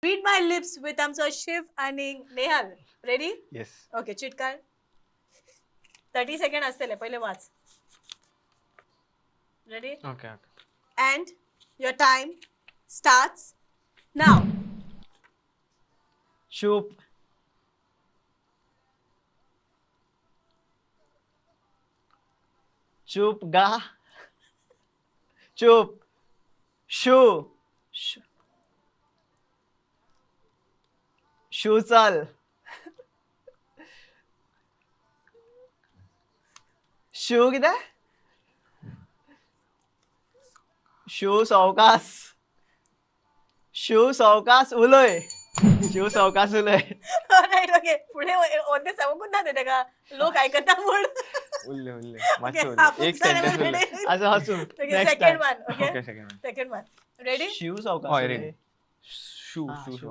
Read my lips with आमचं शिव आणि Nehal. Ready? Yes. Okay, chit काढ. 30 सेकंड असतील, पहिले वाच. Ready? Okay. And your time starts now. चूप. चूप गा. चूप. शू. शू चल. शू किती? शू सावकाश. शू सावकाश उलय. शू सावकाश उलय. Right, okay. पुढे ओते सांगून ना देते का लोक ऐकता म्हणून. उल्ले Okay, एक सेंटेन्स उल्ले. असं हसून. Second one. Okay, okay, second one. Ready? Shiv सावकाश. होय, ready. शू हा, शू शू.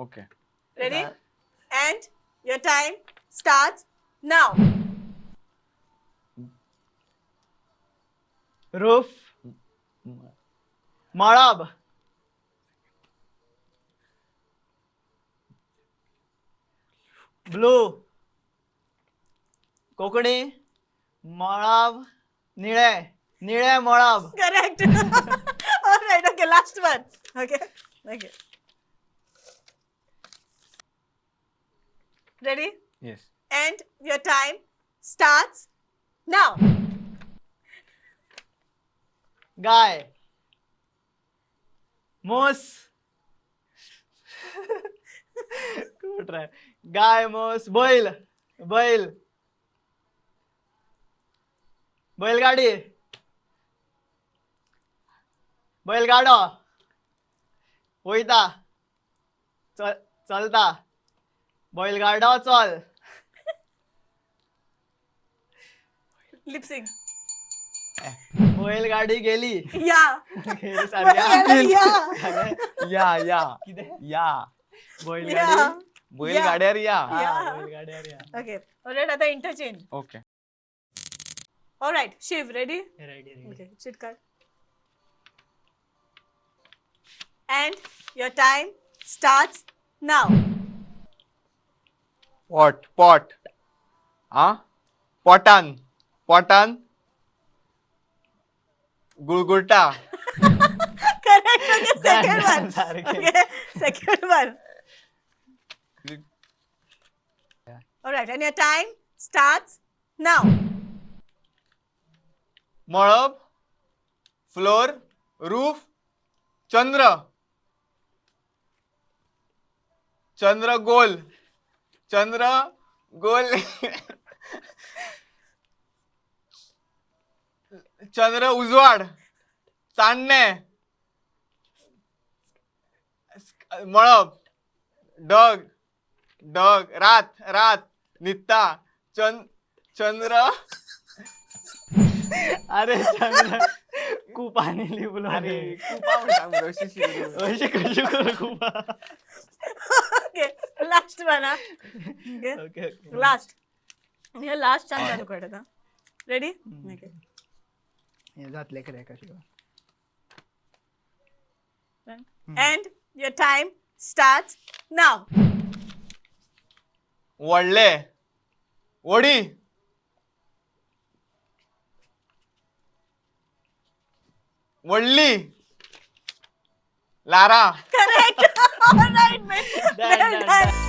Okay. Ready? And your time starts now. Roof. मळब. ब्लू. कोकणी. मळब. निळे. निळे मळब. Correct. All right, okay, last one. Okay. Ready? Yes. And your time starts now. गाय. मोस. कुठं गाय मोस. बैल. बैलगाडी. बैलगाडा. वयता. चलता. बैलगाडा चल. Lip sync. बैलगाडी गेली. Yeah. गेली सारखी. या किती? या बैलगाडी. बैलगाड्यावर या. हा, बैलगाड्यावर या. Okay. All right, आता interchange. Okay. All right, Shiv, ready? Ready. Okay, chit card. And your time starts now. Pot. पॉटान. गुळगुळटा. Correct. Okay, second one. सारखे. Okay, second one. All right, and your time starts now. मळब. Floor. Roof. चंद्र गोल. चंद्र उजवाड. चांदणे. मळब. डग. रात. नित्ता. चंद्र. अरे चंद्र खूप पाणी लिहिलं. अरे अशी कशी करू खूप. Okay, last one. Okay, okay. last. Here last chance चालू कर आता. Ready? Okay. हे जातले करे कशी. And your time starts now. वडी. वडली. Lara. Correct. All right, man. Done.